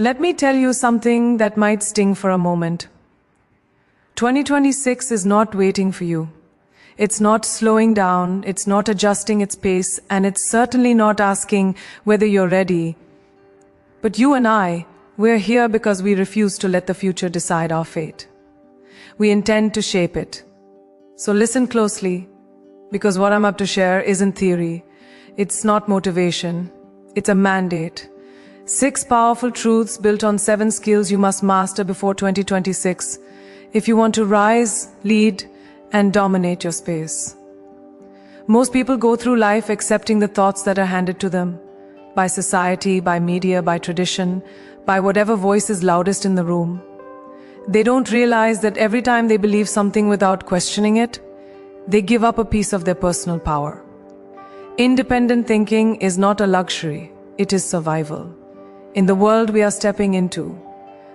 Let me tell you something that might sting for a moment. 2026 is not waiting for you. It's not slowing down, it's not adjusting its pace, and it's certainly not asking whether you're ready. But you and I, we're here because we refuse to let the future decide our fate. We intend to shape it. So listen closely, because what I'm up to share isn't theory. It's not motivation. It's a mandate. 6 powerful truths built on 7 skills you must master before 2026 if you want to rise, lead, and dominate your space. Most people go through life accepting the thoughts that are handed to them by society, by media, by tradition, by whatever voice is loudest in the room. They don't realize that every time they believe something without questioning it, they give up a piece of their personal power. Independent thinking is not a luxury, it is survival. In the world we are stepping into,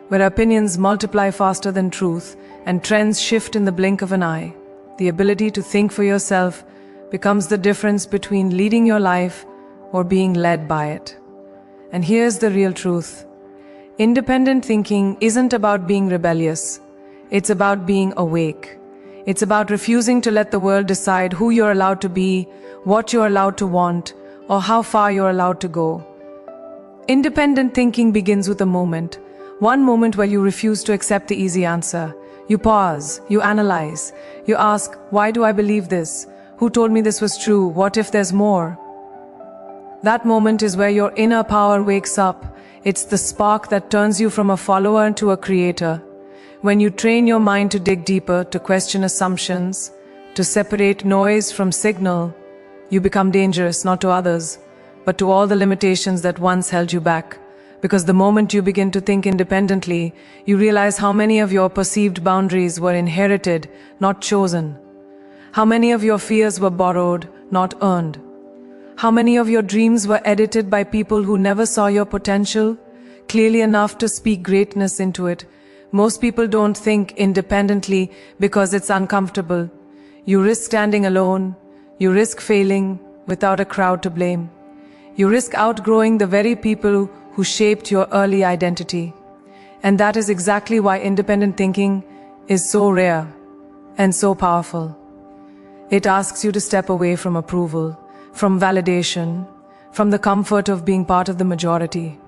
where opinions multiply faster than truth and trends shift in the blink of an eye, the ability to think for yourself becomes the difference between leading your life or being led by it. And here's the real truth. Independent thinking isn't about being rebellious. It's about being awake. It's about refusing to let the world decide who you're allowed to be, what you're allowed to want, or how far you're allowed to go. Independent thinking begins with a moment. One moment where you refuse to accept the easy answer. You pause, you analyze, you ask, why do I believe this? Who told me this was true? What if there's more? That moment is where your inner power wakes up. It's the spark that turns you from a follower to a creator. When you train your mind to dig deeper, to question assumptions, to separate noise from signal, you become dangerous not to others, but to all the limitations that once held you back. Because the moment you begin to think independently, you realize how many of your perceived boundaries were inherited, not chosen. How many of your fears were borrowed, not earned. How many of your dreams were edited by people who never saw your potential clearly enough to speak greatness into it. Most people don't think independently because it's uncomfortable. You risk standing alone. You risk failing without a crowd to blame. You risk outgrowing the very people who shaped your early identity. And that is exactly why independent thinking is so rare and so powerful. It asks you to step away from approval, from validation, from the comfort of being part of the majority.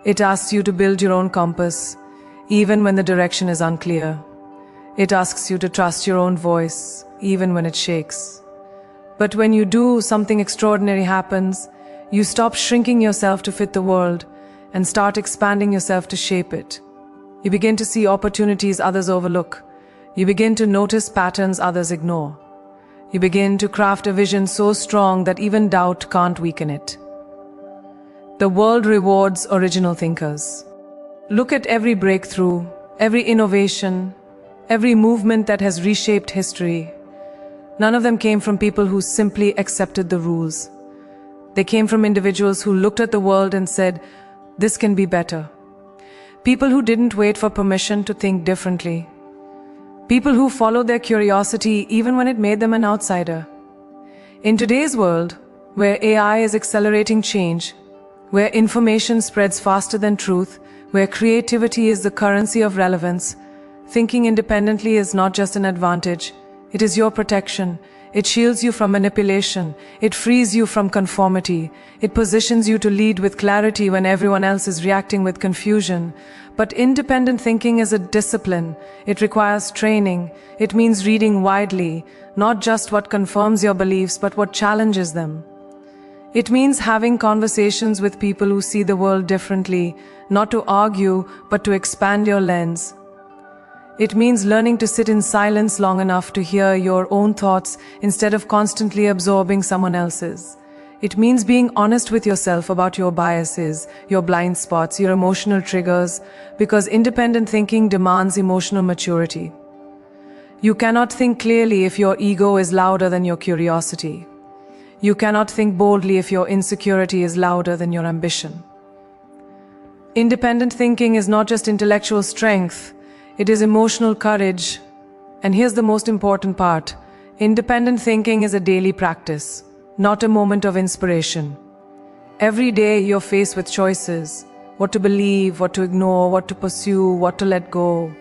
It asks you to build your own compass, even when the direction is unclear. It asks you to trust your own voice, even when it shakes. But when you do, something extraordinary happens. You stop shrinking yourself to fit the world and start expanding yourself to shape it. You begin to see opportunities others overlook. You begin to notice patterns others ignore. You begin to craft a vision so strong that even doubt can't weaken it. The world rewards original thinkers. Look at every breakthrough, every innovation, every movement that has reshaped history. None of them came from people who simply accepted the rules. They came from individuals who looked at the world and said, this can be better. People who didn't wait for permission to think differently. People who followed their curiosity even when it made them an outsider. In today's world, where AI is accelerating change, where information spreads faster than truth, where creativity is the currency of relevance, thinking independently is not just an advantage, it is your protection. It shields you from manipulation. It frees you from conformity. It positions you to lead with clarity when everyone else is reacting with confusion. But independent thinking is a discipline. It requires training. It means reading widely, not just what confirms your beliefs, but what challenges them. It means having conversations with people who see the world differently, not to argue, but to expand your lens. It means learning to sit in silence long enough to hear your own thoughts instead of constantly absorbing someone else's. It means being honest with yourself about your biases, your blind spots, your emotional triggers, because independent thinking demands emotional maturity. You cannot think clearly if your ego is louder than your curiosity. You cannot think boldly if your insecurity is louder than your ambition. Independent thinking is not just intellectual strength. It is emotional courage. And here's the most important part. Independent thinking is a daily practice, not a moment of inspiration. Every day you're faced with choices, what to believe, what to ignore, what to pursue, what to let go.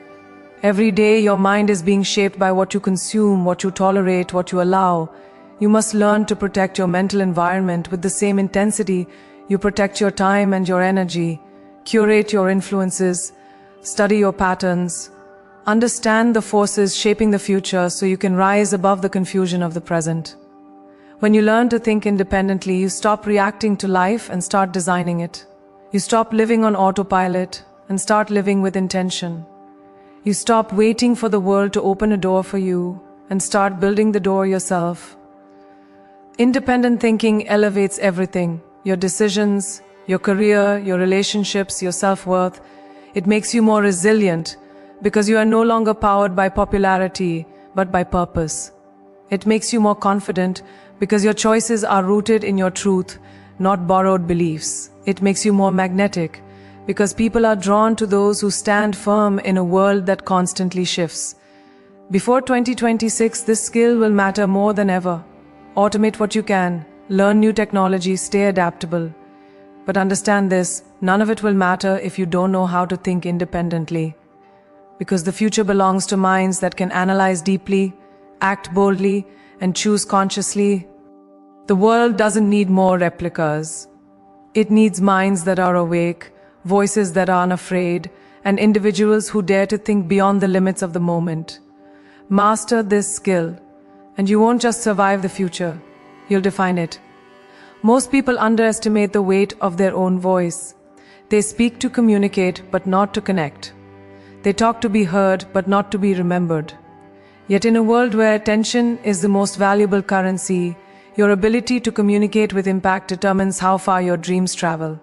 Every day your mind is being shaped by what you consume, what you tolerate, what you allow. You must learn to protect your mental environment with the same intensity you protect your time and your energy. Curate your influences, study your patterns, understand the forces shaping the future so you can rise above the confusion of the present. When you learn to think independently, you stop reacting to life and start designing it. You stop living on autopilot and start living with intention. You stop waiting for the world to open a door for you and start building the door yourself. Independent thinking elevates everything: your decisions, your career, your relationships, your self-worth. It makes you more resilient because you are no longer powered by popularity but by purpose. It makes you more confident because your choices are rooted in your truth, not borrowed beliefs. It makes you more magnetic because people are drawn to those who stand firm in a world that constantly shifts. Before 2026, this skill will matter more than ever. Automate what you can, learn new technology, stay adaptable. But understand this, none of it will matter if you don't know how to think independently. Because the future belongs to minds that can analyze deeply, act boldly, and choose consciously. The world doesn't need more replicas. It needs minds that are awake, voices that are unafraid, and individuals who dare to think beyond the limits of the moment. Master this skill, and you won't just survive the future, you'll define it. Most people underestimate the weight of their own voice. They speak to communicate, but not to connect. They talk to be heard, but not to be remembered. Yet in a world where attention is the most valuable currency, your ability to communicate with impact determines how far your dreams travel.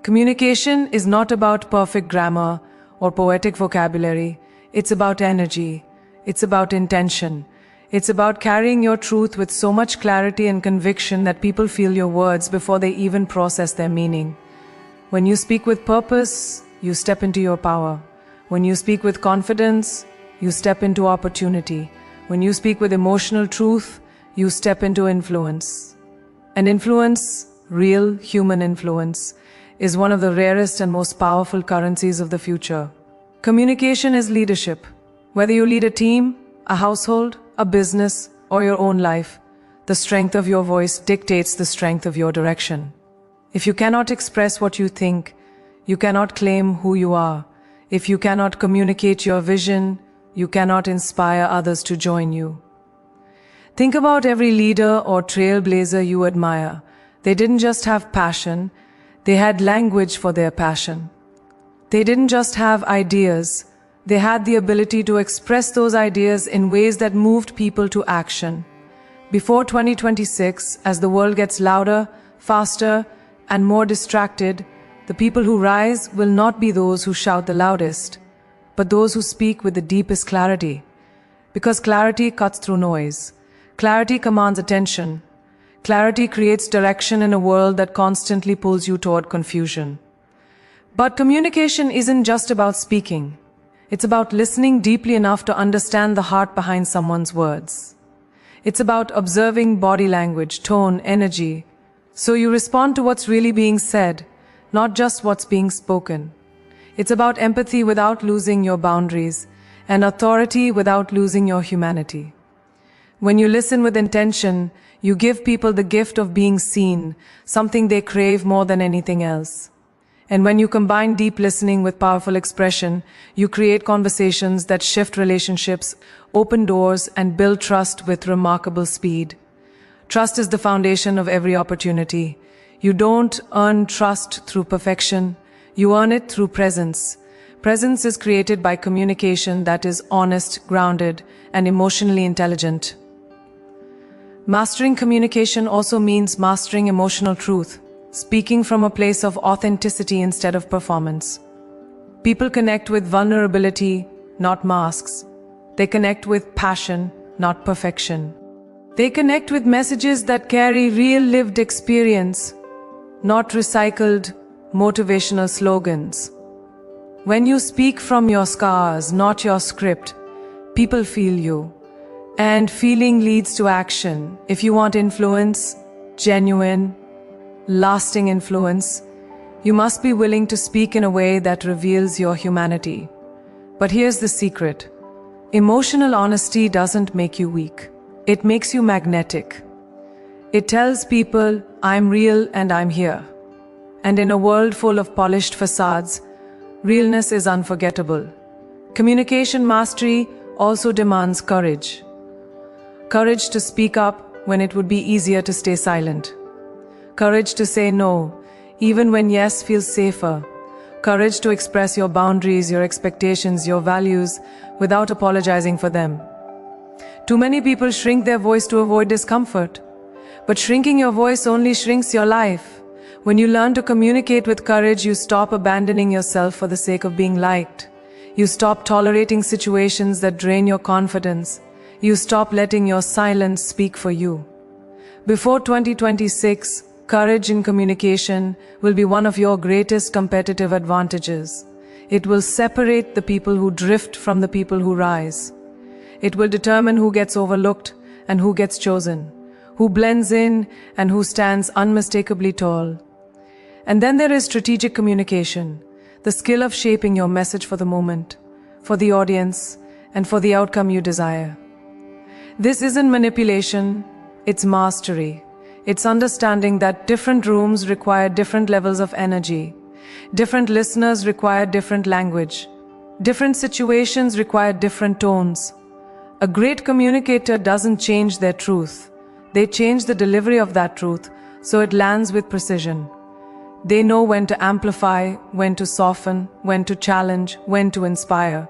Communication is not about perfect grammar or poetic vocabulary. It's about energy. It's about intention. It's about carrying your truth with so much clarity and conviction that people feel your words before they even process their meaning. When you speak with purpose, you step into your power. When you speak with confidence, you step into opportunity. When you speak with emotional truth, you step into influence. And influence, real human influence, is one of the rarest and most powerful currencies of the future. Communication is leadership. Whether you lead a team, a household, a business, or your own life, the strength of your voice dictates the strength of your direction. If you cannot express what you think, you cannot claim who you are. If you cannot communicate your vision, you cannot inspire others to join you. Think about every leader or trailblazer you admire. They didn't just have passion, they had language for their passion. They didn't just have ideas, they had the ability to express those ideas in ways that moved people to action. Before 2026, as the world gets louder, faster, and more distracted, the people who rise will not be those who shout the loudest, but those who speak with the deepest clarity. Because clarity cuts through noise. Clarity commands attention. Clarity creates direction in a world that constantly pulls you toward confusion. But communication isn't just about speaking. It's about listening deeply enough to understand the heart behind someone's words. It's about observing body language, tone, energy, so you respond to what's really being said, not just what's being spoken. It's about empathy without losing your boundaries, and authority without losing your humanity. When you listen with intention, you give people the gift of being seen, something they crave more than anything else. And when you combine deep listening with powerful expression, you create conversations that shift relationships, open doors, and build trust with remarkable speed. Trust is the foundation of every opportunity. You don't earn trust through perfection, you earn it through presence. Presence is created by communication that is honest, grounded, and emotionally intelligent. Mastering communication also means mastering emotional truth, speaking from a place of authenticity instead of performance. People connect with vulnerability, not masks. They connect with passion, not perfection. They connect with messages that carry real lived experience, not recycled motivational slogans. When you speak from your scars, not your script, people feel you. And feeling leads to action. If you want influence, genuine, lasting influence, You must be willing to speak in a way that reveals your humanity. But here's the secret. Emotional honesty doesn't make you weak. It makes you magnetic. It tells people, I'm real and I'm here. And in a world full of polished facades, realness is unforgettable. Communication mastery also demands courage. Courage to speak up when it would be easier to stay silent. Courage to say no, even when yes feels safer. Courage to express your boundaries, your expectations, your values without apologizing for them. Too many people shrink their voice to avoid discomfort. But shrinking your voice only shrinks your life. When you learn to communicate with courage, you stop abandoning yourself for the sake of being liked. You stop tolerating situations that drain your confidence. You stop letting your silence speak for you. Before 2026, courage in communication will be one of your greatest competitive advantages. It will separate the people who drift from the people who rise. It will determine who gets overlooked and who gets chosen, who blends in and who stands unmistakably tall. And then there is strategic communication, the skill of shaping your message for the moment, for the audience, and for the outcome you desire. This isn't manipulation, it's mastery. It's understanding that different rooms require different levels of energy. Different listeners require different language. Different situations require different tones. A great communicator doesn't change their truth. They change the delivery of that truth so it lands with precision. They know when to amplify, when to soften, when to challenge, when to inspire.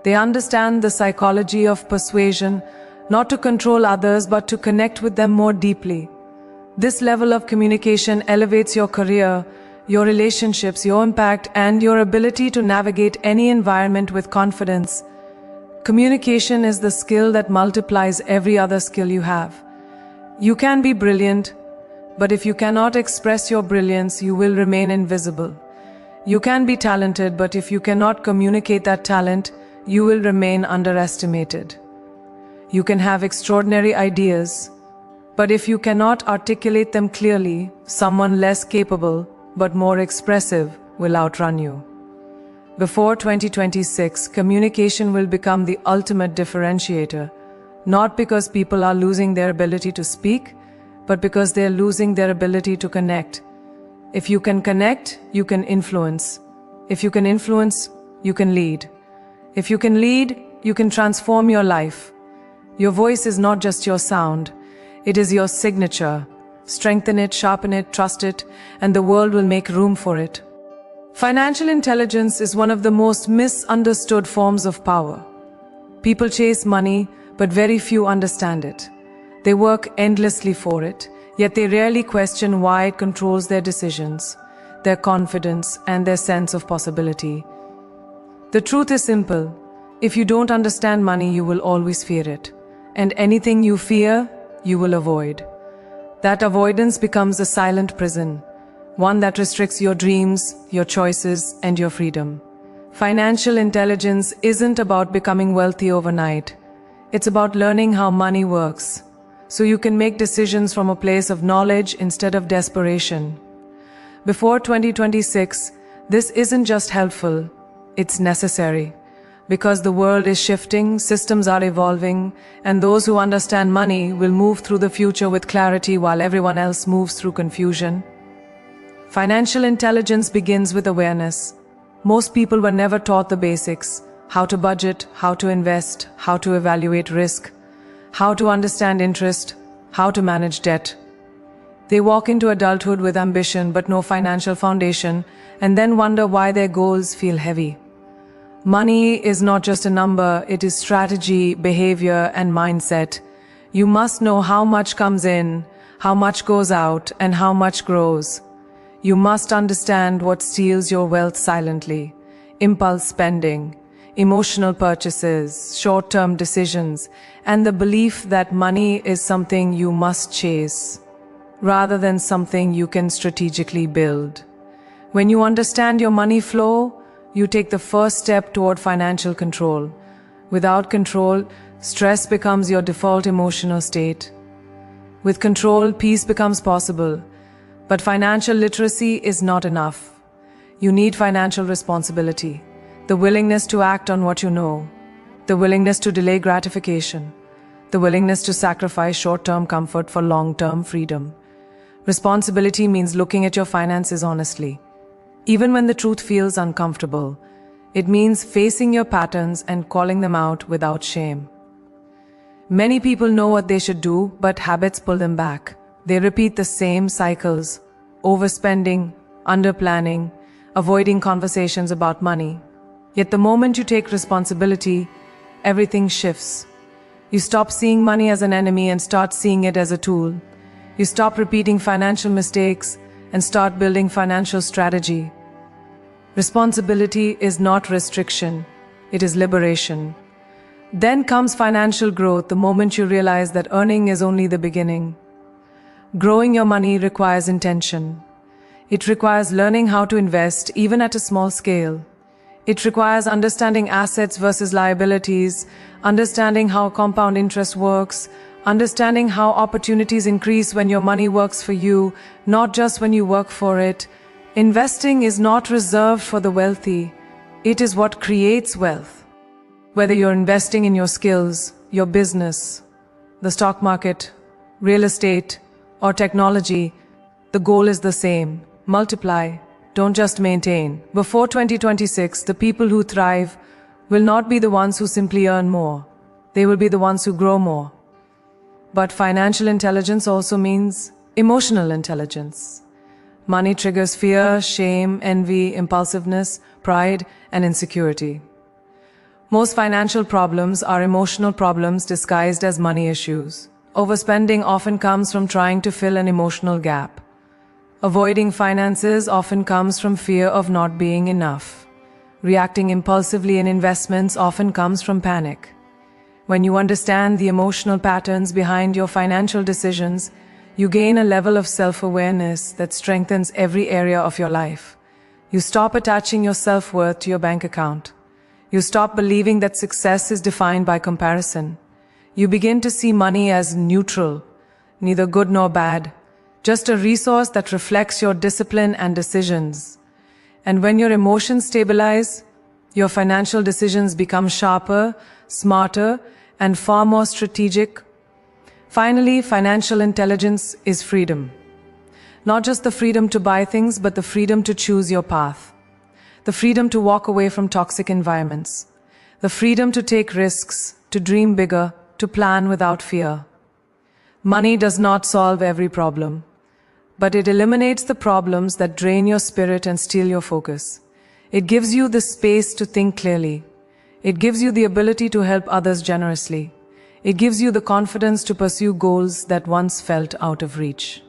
They understand the psychology of persuasion, not to control others but to connect with them more deeply. This level of communication elevates your career, your relationships, your impact, and your ability to navigate any environment with confidence. Communication is the skill that multiplies every other skill you have. You can be brilliant, but if you cannot express your brilliance, you will remain invisible. You can be talented, but if you cannot communicate that talent, you will remain underestimated. You can have extraordinary ideas, but if you cannot articulate them clearly, someone less capable but more expressive will outrun you. Before 2026, communication will become the ultimate differentiator, not because people are losing their ability to speak, but because they are losing their ability to connect. If you can connect, you can influence. If you can influence, you can lead. If you can lead, you can transform your life. Your voice is not just your sound, it is your signature. Strengthen it, sharpen it, trust it, and the world will make room for it. Financial intelligence is one of the most misunderstood forms of power. People chase money, but very few understand it. They work endlessly for it, yet they rarely question why it controls their decisions, their confidence, and their sense of possibility. The truth is simple. If you don't understand money, you will always fear it. And anything you fear, you will avoid. That avoidance becomes a silent prison, one that restricts your dreams, your choices, and your freedom. Financial intelligence isn't about becoming wealthy overnight. It's about learning how money works, so you can make decisions from a place of knowledge instead of desperation. Before 2026, this isn't just helpful, it's necessary. Because the world is shifting, systems are evolving, and those who understand money will move through the future with clarity while everyone else moves through confusion. Financial intelligence begins with awareness. Most people were never taught the basics: how to budget, how to invest, how to evaluate risk, how to understand interest, how to manage debt. They walk into adulthood with ambition but no financial foundation, and then wonder why their goals feel heavy. Money is not just a number, it is strategy, behavior, and mindset. You must know how much comes in, how much goes out, and how much grows. You must understand what steals your wealth silently: impulse spending, emotional purchases, short-term decisions, and the belief that money is something you must chase, rather than something you can strategically build. When you understand your money flow, you take the first step toward financial control. Without control, stress becomes your default emotional state. With control, peace becomes possible. But financial literacy is not enough. You need financial responsibility, the willingness to act on what you know, the willingness to delay gratification, the willingness to sacrifice short-term comfort for long-term freedom. Responsibility means looking at your finances honestly, even when the truth feels uncomfortable. It means facing your patterns and calling them out without shame. Many people know what they should do, but habits pull them back. They repeat the same cycles: overspending, underplanning, avoiding conversations about money. Yet the moment you take responsibility, everything shifts. You stop seeing money as an enemy and start seeing it as a tool. You stop repeating financial mistakes and start building financial strategy. Responsibility is not restriction, it is liberation. Then comes financial growth, the moment you realize that earning is only the beginning. Growing your money requires intention. It requires learning how to invest, even at a small scale. It requires understanding assets versus liabilities, understanding how compound interest works, understanding how opportunities increase when your money works for you, not just when you work for it. Investing is not reserved for the wealthy. It is what creates wealth. Whether you're investing in your skills, your business, the stock market, real estate, or technology, the goal is the same: multiply, don't just maintain. Before 2026, the people who thrive will not be the ones who simply earn more. They will be the ones who grow more. But financial intelligence also means emotional intelligence. Money triggers fear, shame, envy, impulsiveness, pride, and insecurity. Most financial problems are emotional problems disguised as money issues. Overspending often comes from trying to fill an emotional gap. Avoiding finances often comes from fear of not being enough. Reacting impulsively in investments often comes from panic. When you understand the emotional patterns behind your financial decisions, you gain a level of self-awareness that strengthens every area of your life. You stop attaching your self-worth to your bank account. You stop believing that success is defined by comparison. You begin to see money as neutral, neither good nor bad, just a resource that reflects your discipline and decisions. And when your emotions stabilize, your financial decisions become sharper, smarter, and far more strategic. Finally, financial intelligence is freedom. Not just the freedom to buy things, but the freedom to choose your path. The freedom to walk away from toxic environments. The freedom to take risks, to dream bigger, to plan without fear. Money does not solve every problem, but it eliminates the problems that drain your spirit and steal your focus. It gives you the space to think clearly. It gives you the ability to help others generously. It gives you the confidence to pursue goals that once felt out of reach.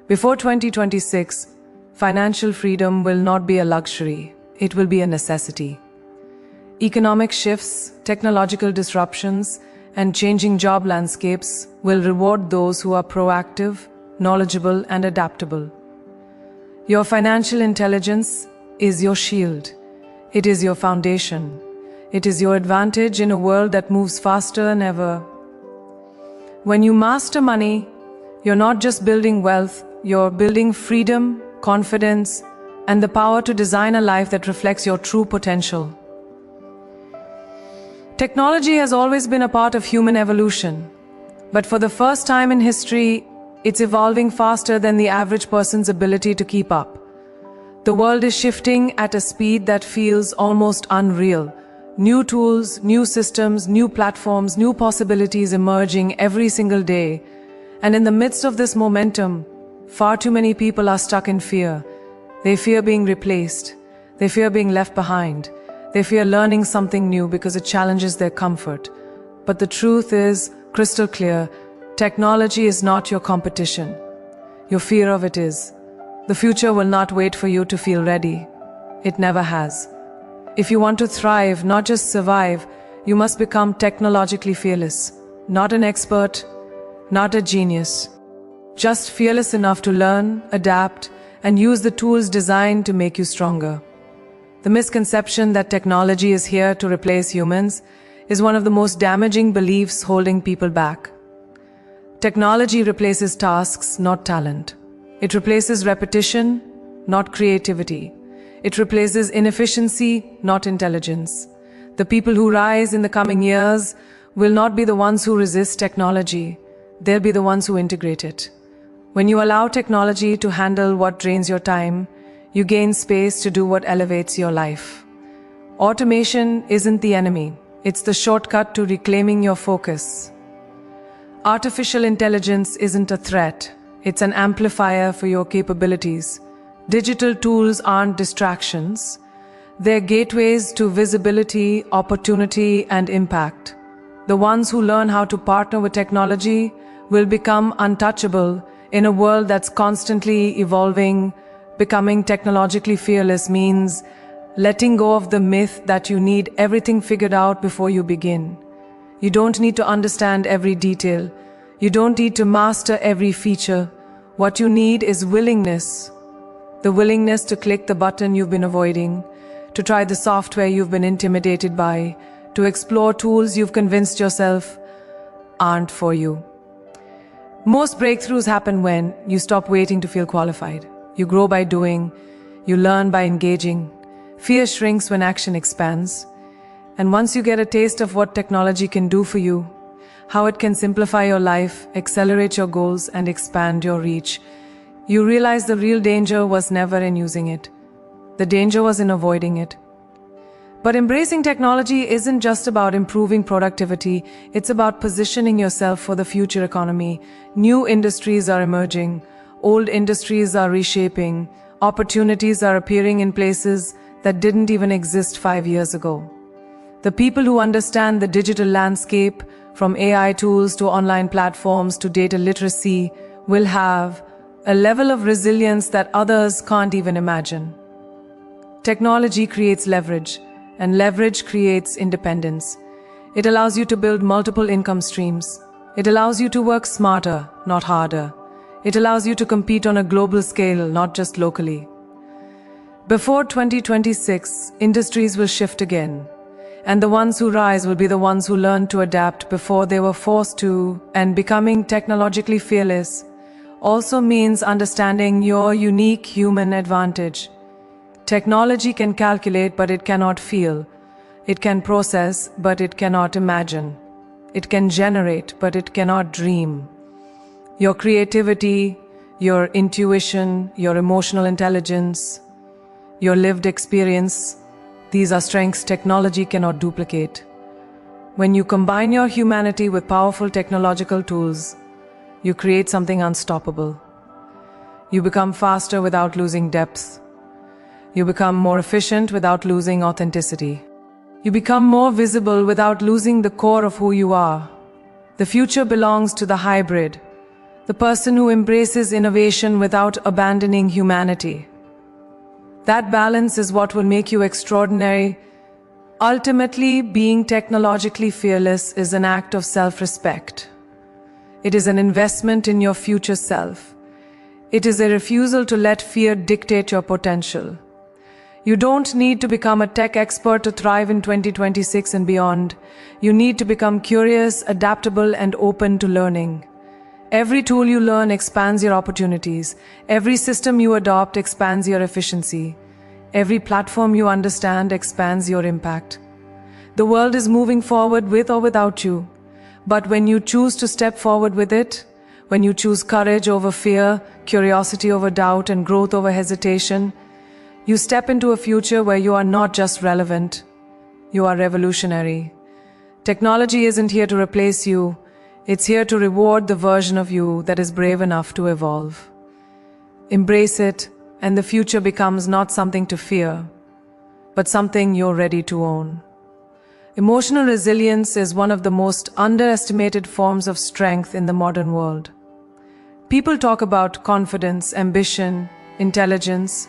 Before 2026, financial freedom will not be a luxury. It will be a necessity. Economic shifts, technological disruptions, and changing job landscapes will reward those who are proactive, knowledgeable, and adaptable. Your financial intelligence is your shield. It is your foundation. It is your advantage in a world that moves faster than ever. When you master money, you're not just building wealth, you're building freedom, confidence, and the power to design a life that reflects your true potential. Technology has always been a part of human evolution, but for the first time in history, it's evolving faster than the average person's ability to keep up. The world is shifting at a speed that feels almost unreal. New tools, new systems, new platforms, new possibilities emerging every single day. And in the midst of this momentum, far too many people are stuck in fear. They fear being replaced. They fear being left behind. They fear learning something new because it challenges their comfort. But the truth is crystal clear. Technology is not your competition. Your fear of it is. The future will not wait for you to feel ready. It never has. If you want to thrive, not just survive, you must become technologically fearless. Not an expert, not a genius. Just fearless enough to learn, adapt, and use the tools designed to make you stronger. The misconception that technology is here to replace humans is one of the most damaging beliefs holding people back. Technology replaces tasks, not talent. It replaces repetition, not creativity. It replaces inefficiency, not intelligence. The people who rise in the coming years will not be the ones who resist technology. They'll be the ones who integrate it. When you allow technology to handle what drains your time, you gain space to do what elevates your life. Automation isn't the enemy. It's the shortcut to reclaiming your focus. Artificial intelligence isn't a threat. It's an amplifier for your capabilities. Digital tools aren't distractions. They're gateways to visibility, opportunity, and impact. The ones who learn how to partner with technology will become untouchable in a world that's constantly evolving. Becoming technologically fearless means letting go of the myth that you need everything figured out before you begin. You don't need to understand every detail. You don't need to master every feature. What you need is willingness. The willingness to click the button you've been avoiding, to try the software you've been intimidated by, to explore tools you've convinced yourself aren't for you. Most breakthroughs happen when you stop waiting to feel qualified. You grow by doing, you learn by engaging. Fear shrinks when action expands. And once you get a taste of what technology can do for you, how it can simplify your life, accelerate your goals, and expand your reach, you realize the real danger was never in using it. The danger was in avoiding it. But embracing technology isn't just about improving productivity, it's about positioning yourself for the future economy. New industries are emerging, old industries are reshaping, opportunities are appearing in places that didn't even exist 5 years ago. The people who understand the digital landscape, from AI tools to online platforms to data literacy, will have a level of resilience that others can't even imagine. Technology creates leverage, and leverage creates independence. It allows you to build multiple income streams. It allows you to work smarter, not harder. It allows you to compete on a global scale, not just locally. Before 2026, industries will shift again. And the ones who rise will be the ones who learned to adapt before they were forced to, and becoming technologically fearless also means understanding your unique human advantage. Technology can calculate, but it cannot feel. It can process, but it cannot imagine. It can generate, but it cannot dream. Your creativity, your intuition, your emotional intelligence, your lived experience, these are strengths technology cannot duplicate. When you combine your humanity with powerful technological tools, you create something unstoppable. You become faster without losing depth. You become more efficient without losing authenticity. You become more visible without losing the core of who you are. The future belongs to the hybrid, the person who embraces innovation without abandoning humanity. That balance is what will make you extraordinary. Ultimately, being technologically fearless is an act of self-respect. It is an investment in your future self. It is a refusal to let fear dictate your potential. You don't need to become a tech expert to thrive in 2026 and beyond. You need to become curious, adaptable, and open to learning. Every tool you learn expands your opportunities. Every system you adopt expands your efficiency. Every platform you understand expands your impact. The world is moving forward with or without you. But when you choose to step forward with it, when you choose courage over fear, curiosity over doubt, and growth over hesitation, you step into a future where you are not just relevant, you are revolutionary. Technology isn't here to replace you, it's here to reward the version of you that is brave enough to evolve. Embrace it, and the future becomes not something to fear, but something you're ready to own. Emotional resilience is one of the most underestimated forms of strength in the modern world. People talk about confidence, ambition, intelligence,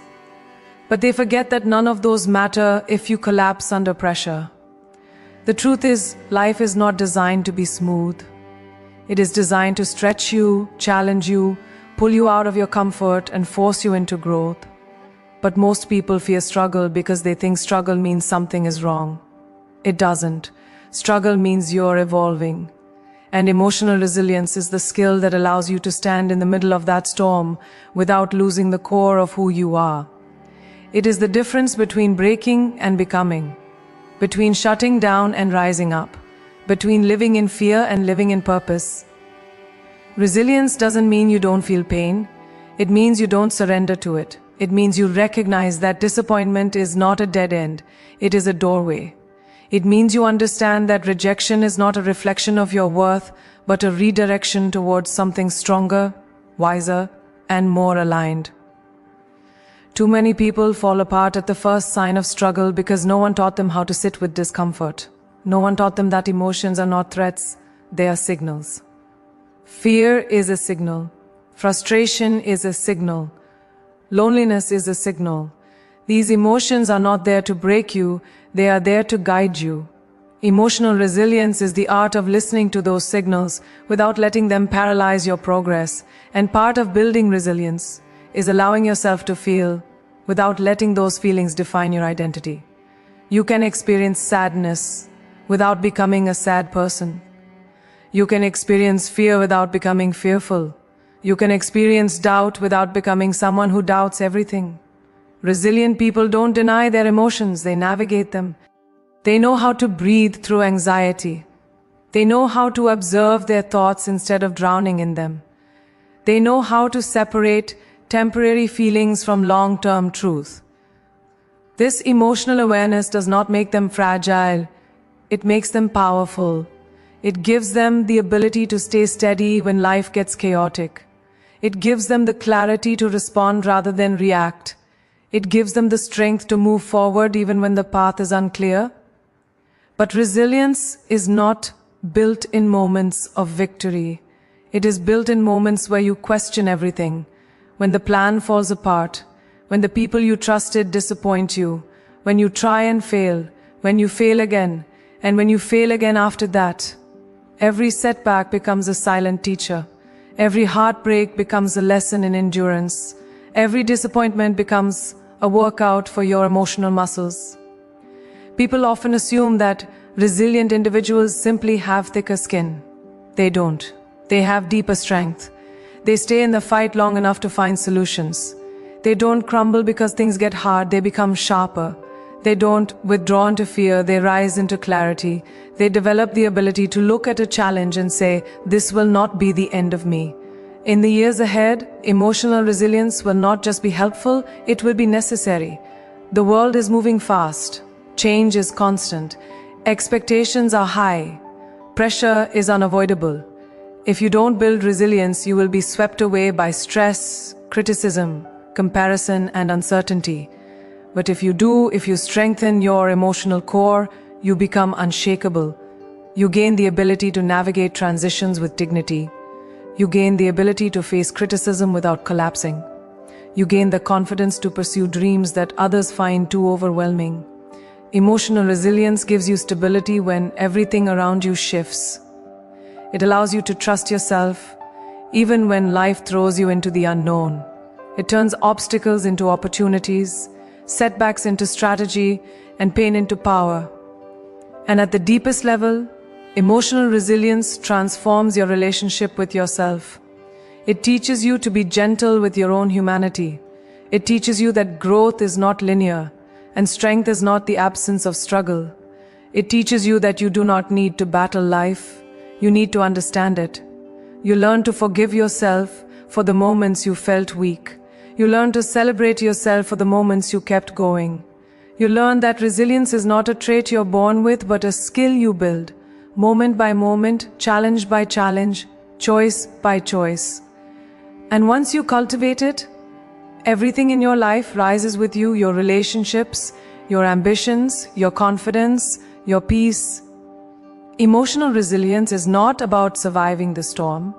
but they forget that none of those matter if you collapse under pressure. The truth is, life is not designed to be smooth. It is designed to stretch you, challenge you, pull you out of your comfort, and force you into growth. But most people fear struggle because they think struggle means something is wrong. It doesn't. Struggle means you're evolving. And emotional resilience is the skill that allows you to stand in the middle of that storm without losing the core of who you are. It is the difference between breaking and becoming, between shutting down and rising up, between living in fear and living in purpose. Resilience doesn't mean you don't feel pain. It means you don't surrender to it. It means you recognize that disappointment is not a dead end. It is a doorway. It means you understand that rejection is not a reflection of your worth, but a redirection towards something stronger, wiser, and more aligned. Too many people fall apart at the first sign of struggle because no one taught them how to sit with discomfort. No one taught them that emotions are not threats, they are signals. Fear is a signal. Frustration is a signal. Loneliness is a signal. These emotions are not there to break you, they are there to guide you. Emotional resilience is the art of listening to those signals without letting them paralyze your progress. And part of building resilience is allowing yourself to feel without letting those feelings define your identity. You can experience sadness without becoming a sad person. You can experience fear without becoming fearful. You can experience doubt without becoming someone who doubts everything. Resilient people don't deny their emotions, they navigate them. They know how to breathe through anxiety. They know how to observe their thoughts instead of drowning in them. They know how to separate temporary feelings from long-term truth. This emotional awareness does not make them fragile, it makes them powerful. It gives them the ability to stay steady when life gets chaotic. It gives them the clarity to respond rather than react. It gives them the strength to move forward even when the path is unclear. But resilience is not built in moments of victory. It is built in moments where you question everything, when the plan falls apart, when the people you trusted disappoint you, when you try and fail, when you fail again, and when you fail again after that. Every setback becomes a silent teacher. Every heartbreak becomes a lesson in endurance. Every disappointment becomes a workout for your emotional muscles. People often assume that resilient individuals simply have thicker skin. They don't. They have deeper strength. They stay in the fight long enough to find solutions. They don't crumble because things get hard, they become sharper. They don't withdraw into fear, they rise into clarity. They develop the ability to look at a challenge and say, this will not be the end of me. In the years ahead, emotional resilience will not just be helpful, it will be necessary. The world is moving fast. Change is constant. Expectations are high. Pressure is unavoidable. If you don't build resilience, you will be swept away by stress, criticism, comparison, and uncertainty. But if you strengthen your emotional core, you become unshakable. You gain the ability to navigate transitions with dignity. You gain the ability to face criticism without collapsing. You gain the confidence to pursue dreams that others find too overwhelming. Emotional resilience gives you stability when everything around you shifts. It allows you to trust yourself, even when life throws you into the unknown. It turns obstacles into opportunities, setbacks into strategy, and pain into power. And at the deepest level, emotional resilience transforms your relationship with yourself. It teaches you to be gentle with your own humanity. It teaches you that growth is not linear, and strength is not the absence of struggle. It teaches you that you do not need to battle life, you need to understand it. You learn to forgive yourself for the moments you felt weak. You learn to celebrate yourself for the moments you kept going. You learn that resilience is not a trait you're born with, but a skill you build, moment by moment, challenge by challenge, choice by choice. And once you cultivate it, everything in your life rises with you, your relationships, your ambitions, your confidence, your peace. Emotional resilience is not about surviving the storm.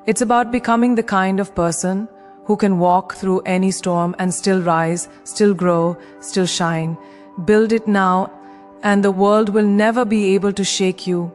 It's about becoming the kind of person who can walk through any storm and still rise, still grow, still shine. Build it now, and the world will never be able to shake you